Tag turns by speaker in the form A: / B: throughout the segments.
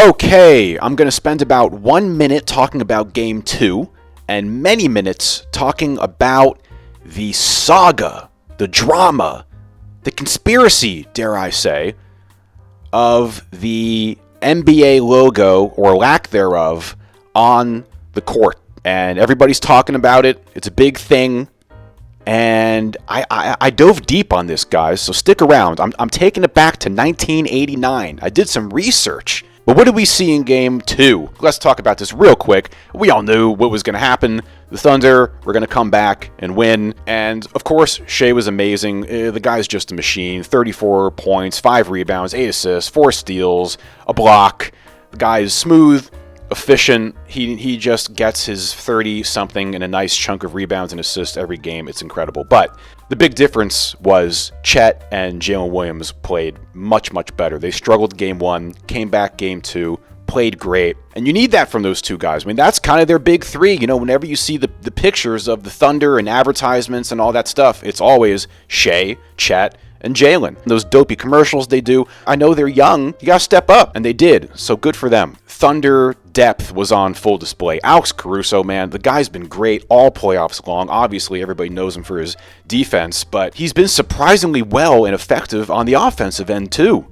A: Okay, I'm going to spend about 1 minute talking about Game 2 and many minutes talking about the saga, the drama, the conspiracy, dare I say, of the NBA logo, or lack thereof, on the court. And everybody's talking about it. It's a big thing. And I dove deep on this, guys, so stick around. I'm taking it back to 1989. I did some research. But what did we see in Game 2? Let's talk about this real quick. We all knew what was going to happen. The Thunder were going to come back and win. And, of course, Shea was amazing. The guy's just a machine. 34 points, 5 rebounds, 8 assists, 4 steals, a block. The guy is smooth, efficient. He just gets his 30-something and a nice chunk of rebounds and assists every game. It's incredible. But the big difference was Chet and Jalen Williams played much, much better. They struggled Game 1, came back Game 2, played great. And you need that from those two guys. I mean, that's kind of their big three. You know, whenever you see the pictures of the Thunder and advertisements and all that stuff, it's always Shea, Chet, and Jalen. Those dopey commercials they do, I know they're young. You got to step up. And they did. So good for them. Thunder depth was on full display. Alex Caruso, man, the guy's been great all playoffs long. Obviously, everybody knows him for his defense, but he's been surprisingly well and effective on the offensive end, too.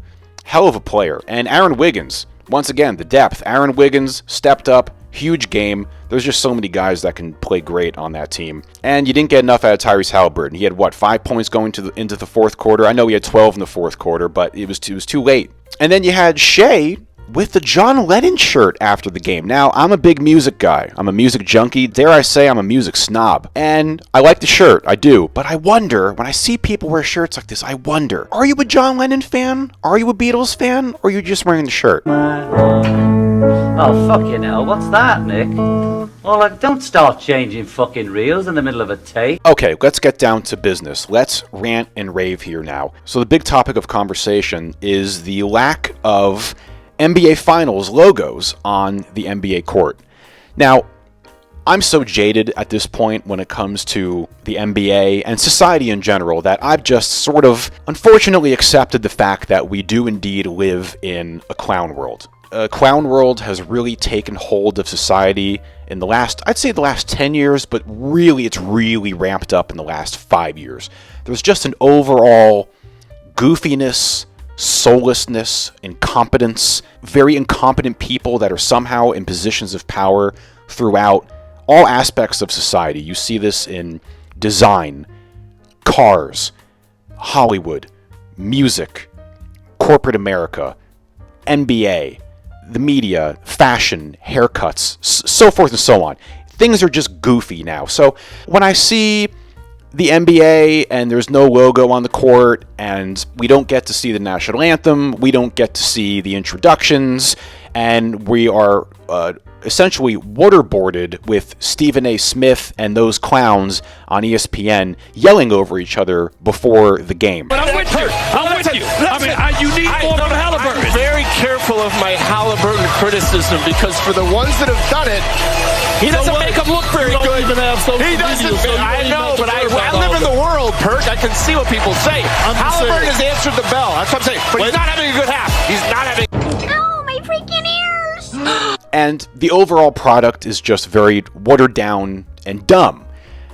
A: Hell of a player. And Aaron Wiggins, once again, the depth. Aaron Wiggins stepped up. Huge game. There's just so many guys that can play great on that team. And you didn't get enough out of Tyrese Halliburton. He had, 5 points going into the fourth quarter? I know he had 12 in the fourth quarter, but it was too late. And then you had Shea with the John Lennon shirt after the game. Now, I'm a big music guy. I'm a music junkie. Dare I say I'm a music snob. And I like the shirt. I do. But I wonder, when I see people wear shirts like this, I wonder, are you a John Lennon fan? Are you a Beatles fan? Or are you just wearing the shirt?
B: Oh, fuck you now. What's that, Nick? Well, don't start changing fucking reels in the middle of a tape.
A: Okay, let's get down to business. Let's rant and rave here now. So the big topic of conversation is the lack of NBA Finals logos on the NBA court. Now, I'm so jaded at this point when it comes to the NBA and society in general that I've just sort of unfortunately accepted the fact that we do indeed live in a clown world. Clown world has really taken hold of society in the last 10 years, but really it's really ramped up in the last 5 years. There's just an overall goofiness, soullessness, incompetence, very incompetent people that are somehow in positions of power throughout all aspects of society. You see this in design, cars, Hollywood, music, corporate America, NBA, the media, fashion, haircuts, so forth and so on. Things are just goofy now. So when I see the NBA and there's no logo on the court and we don't get to see the national anthem, we don't get to see the introductions, and we are essentially waterboarded with Stephen A. Smith and those clowns on ESPN yelling over each other before the game.
C: But I'm with you. You need more from Halliburton.
D: I'm very careful of my Halliburton criticism because for the ones that have done it,
C: he doesn't make him look very good.
D: He doesn't. I know, but I live in the world, Perk. I can see what people say. Halliburton has answered the bell. That's what I'm saying. But he's not having a good half. He's not having.
E: Ow, my freaking ears!
A: And the overall product is just very watered down and dumb.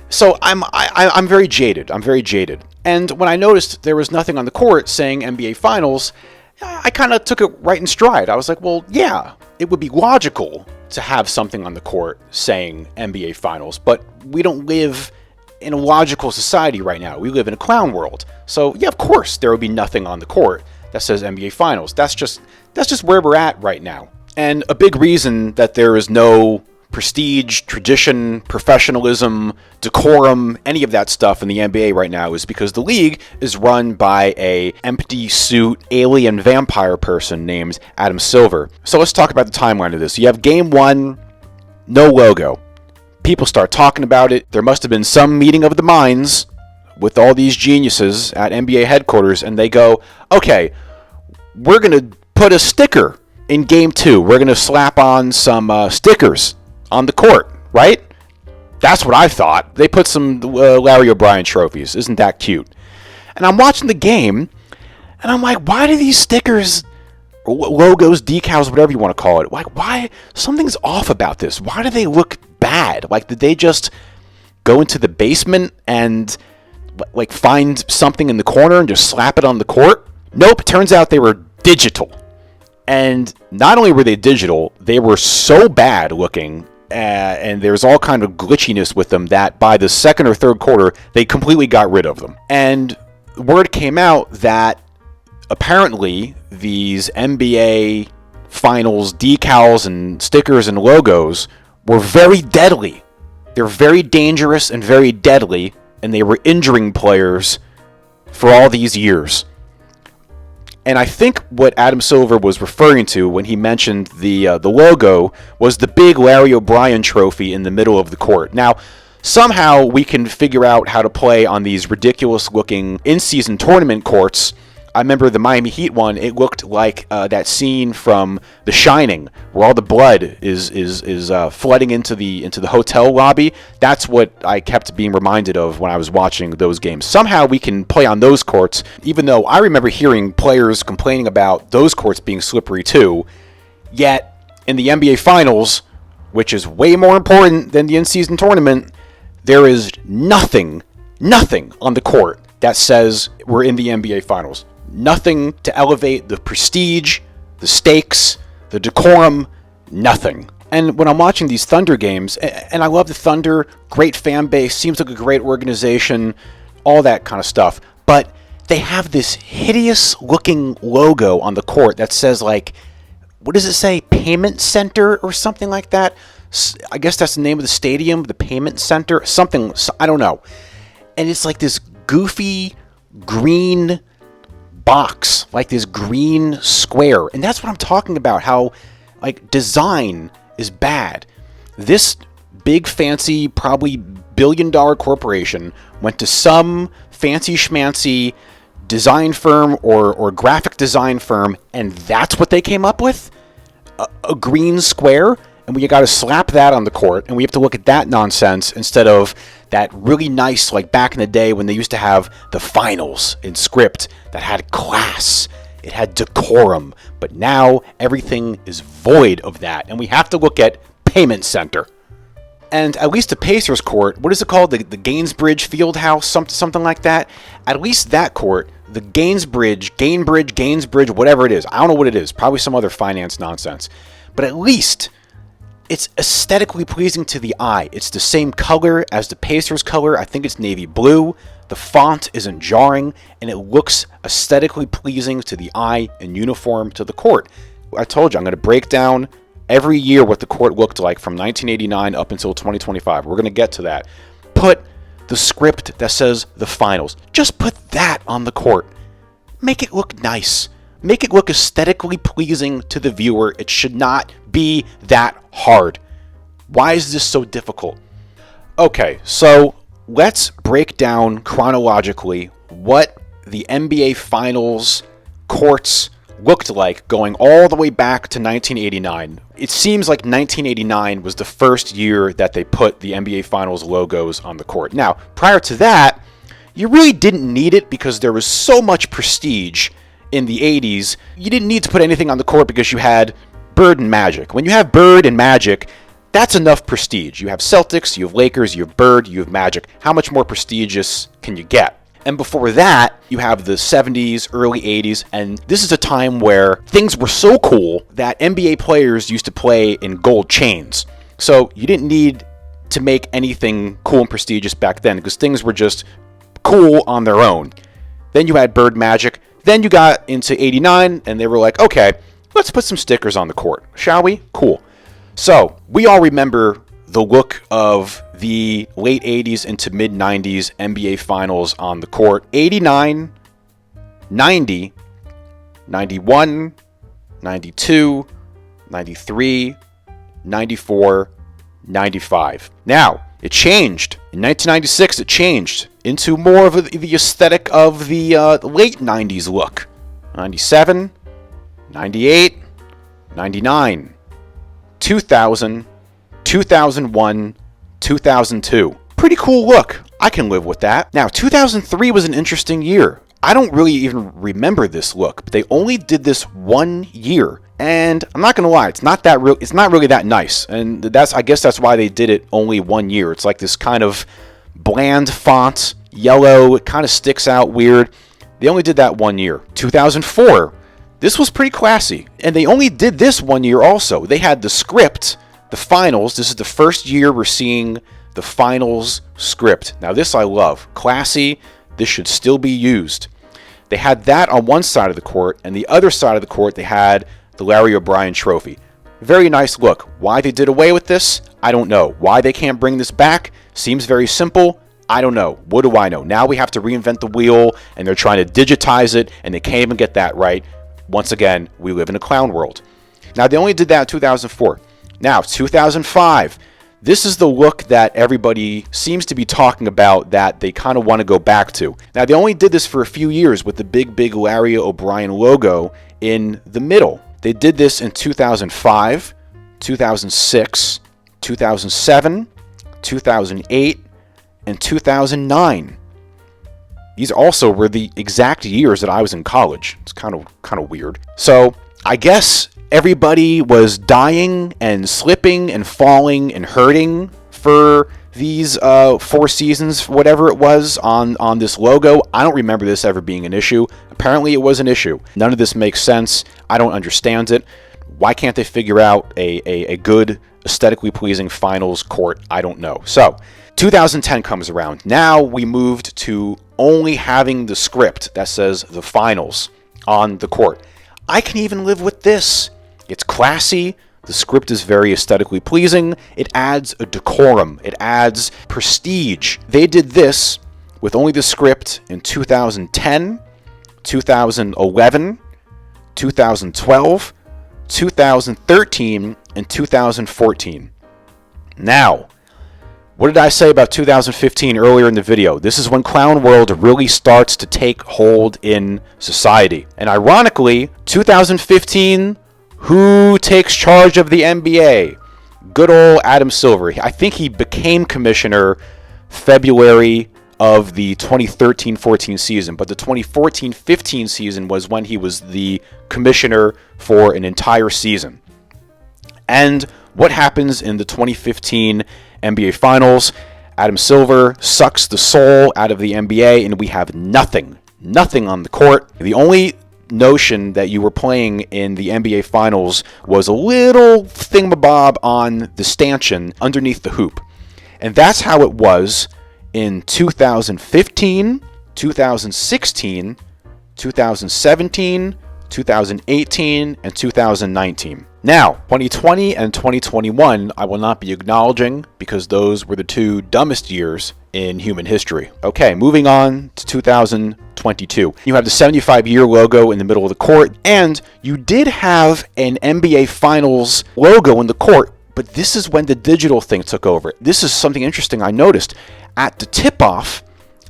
A: So I'm very jaded. I'm very jaded. And when I noticed there was nothing on the court saying NBA Finals, I kind of took it right in stride. I was like, well, yeah, it would be logical to have something on the court saying NBA Finals, but we don't live in a logical society right now. We live in a clown world. So, yeah, of course there would be nothing on the court that says NBA Finals. That's just where we're at right now. And a big reason that there is no prestige, tradition, professionalism, decorum, any of that stuff in the NBA right now is because the league is run by a empty suit alien vampire person named Adam Silver. So let's talk about the timeline of this. You have Game 1, no logo. People start talking about it. There must have been some meeting of the minds with all these geniuses at NBA headquarters, and they go, okay, we're going to put a sticker in Game 2. We're going to slap on some stickers on the court, right? That's what I thought. They put some Larry O'Brien trophies. Isn't that cute? And I'm watching the game, and I'm like, why do these stickers logos, decals, whatever you want to call it. Like, why? Something's off about this. Why do they look bad? Like, did they just go into the basement and like find something in the corner and just slap it on the court? Nope. Turns out they were digital. And not only were they digital, they were so bad looking, and there's all kind of glitchiness with them that by the second or third quarter, they completely got rid of them. And word came out that apparently these NBA Finals decals and stickers and logos were very deadly. They're very dangerous and very deadly, and they were injuring players for all these years. And I think what Adam Silver was referring to when he mentioned the logo was the big Larry O'Brien trophy in the middle of the court. Now, somehow we can figure out how to play on these ridiculous-looking in-season tournament courts. I remember the Miami Heat one. It looked like that scene from The Shining, where all the blood is flooding into the hotel lobby. That's what I kept being reminded of when I was watching those games. Somehow we can play on those courts, even though I remember hearing players complaining about those courts being slippery too. Yet in the NBA Finals, which is way more important than the in-season tournament, there is nothing on the court that says we're in the NBA Finals. Nothing to elevate the prestige, the stakes, the decorum, nothing. And when I'm watching these Thunder games, and I love the Thunder, great fan base, seems like a great organization, all that kind of stuff, but they have this hideous looking logo on the court that says, like, what does it say? Payment Center or something like that? I guess that's the name of the stadium, the Payment Center, something, I don't know. And it's like this goofy green box, like this green square. And that's what I'm talking about, how like design is bad. This big fancy, probably billion-dollar corporation went to some fancy schmancy design firm or graphic design firm, and that's what they came up with? A green square? And we got to slap that on the court, and we have to look at that nonsense instead of that really nice, like back in the day when they used to have the finals in script that had class, it had decorum, but now everything is void of that, and we have to look at Payment Center. And at least the Pacers court, what is it called? The Gainsbridge Fieldhouse, something like that? At least that court, the Gainsbridge, whatever it is, I don't know what it is, probably some other finance nonsense, but at least it's aesthetically pleasing to the eye. It's the same color as the Pacers color. I think it's navy blue. The font isn't jarring, and it looks aesthetically pleasing to the eye and uniform to the court. I told you, I'm going to break down every year what the court looked like from 1989 up until 2025. We're going to get to that. Put the script that says the finals. Just put that on the court. Make it look nice. Make it look aesthetically pleasing to the viewer. It should not be that hard. Why is this so difficult? Okay, so let's break down chronologically what the NBA Finals courts looked like going all the way back to 1989. It seems like 1989 was the first year that they put the NBA Finals logos on the court. Now, prior to that, you really didn't need it because there was so much prestige in the 80s. You didn't need to put anything on the court because you had Bird and Magic. When you have Bird and Magic, that's enough prestige. You have Celtics, you have Lakers, you have Bird, you have Magic. How much more prestigious can you get? And before that, you have the 70s, early 80s, and this is a time where things were so cool that NBA players used to play in gold chains. So you didn't need to make anything cool and prestigious back then because things were just cool on their own. Then you had Bird, Magic. Then you got into 89, and they were like, okay, let's put some stickers on the court, shall we? Cool. So, we all remember the look of the late 80s into mid-90s NBA Finals on the court. 89, 90, 91, 92, 93, 94, 95. Now, it changed. In 1996, it changed into more of the aesthetic of the late 90s look. 97, 98, 99, 2000, 2001, 2002. Pretty cool look. I can live with that. Now, 2003 was an interesting year. I don't really even remember this look, but they only did this 1 year. And I'm not gonna lie, it's not really that nice. And I guess that's why they did it only 1 year. It's like this kind of bland font, yellow, it kind of sticks out weird. They only did that 1 year. 2004, this was pretty classy. And they only did this 1 year also. They had the script, the finals. This is the first year we're seeing the finals script. Now this I love. Classy, this should still be used. They had that on one side of the court, and the other side of the court they had the Larry O'Brien trophy. Very nice look. Why they did away with this, I don't know. Why they can't bring this back, seems very simple. I don't know. What do I know? Now we have to reinvent the wheel, and they're trying to digitize it, and they can't even get that right. Once again, we live in a clown world. Now, they only did that in 2004. Now, 2005. This is the look that everybody seems to be talking about that they kind of want to go back to. Now, they only did this for a few years with the big Larry O'Brien logo in the middle. They did this in 2005, 2006, 2007, 2008, and 2009. These also were the exact years that I was in college. It's kind of weird. So I guess everybody was dying and slipping and falling and hurting for these 4 seasons, whatever it was, on this logo. I don't remember this ever being an issue. Apparently it was an issue. None of this makes sense. I don't understand it. Why can't they figure out a good, aesthetically pleasing finals court? I don't know. So 2010 comes around. Now we moved to only having the script that says the finals on the court. I can even live with this. It's classy. The script is very aesthetically pleasing. It adds a decorum. It adds prestige. They did this with only the script in 2010, 2011, 2012, 2013, and 2014. Now, what did I say about 2015 earlier in the video? This is when Clown World really starts to take hold in society. And ironically, 2015, who takes charge of the NBA? Good old Adam Silver. I think he became commissioner February of the 2013-14 season, but the 2014-15 season was when he was the commissioner for an entire season. And what happens in the 2015 NBA Finals? Adam Silver sucks the soul out of the NBA, and we have nothing on the court. The only notion that you were playing in the NBA Finals was a little thingamabob on the stanchion underneath the hoop. And that's how it was in 2015, 2016, 2017, 2018, and 2019. Now, 2020 and 2021, I will not be acknowledging because those were the 2 dumbest years in human history. Okay, moving on to 2022. You have the 75-year logo in the middle of the court, and you did have an NBA Finals logo in the court, but this is when the digital thing took over. This is something interesting I noticed. At the tip-off,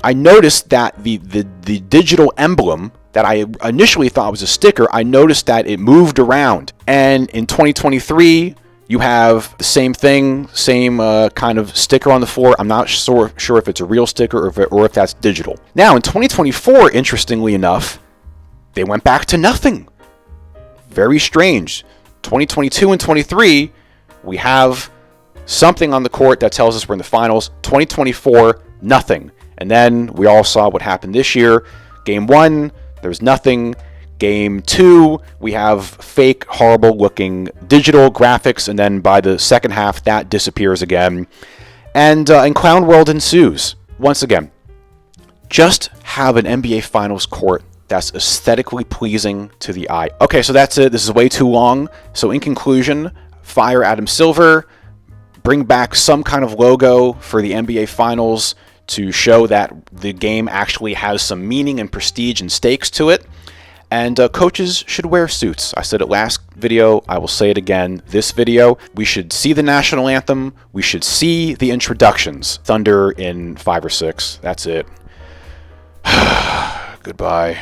A: I noticed that the digital emblem that I initially thought was a sticker, I noticed that it moved around. And in 2023, you have the same thing, same kind of sticker on the floor. I'm not sure if it's a real sticker or if that's digital. Now, in 2024, interestingly enough, they went back to nothing. Very strange. 2022 and 23, we have something on the court that tells us we're in the finals. 2024, nothing. And then we all saw what happened this year. Game 1, there's nothing. Game 2, we have fake, horrible-looking digital graphics, and then by the second half, that disappears again. And Clown World ensues. Once again, just have an NBA Finals court that's aesthetically pleasing to the eye. Okay, so that's it. This is way too long. So in conclusion, fire Adam Silver, bring back some kind of logo for the NBA Finals to show that the game actually has some meaning and prestige and stakes to it. And coaches should wear suits. I said it last video. I will say it again this video. We should see the national anthem. We should see the introductions. Thunder in 5 or 6. That's it. Goodbye.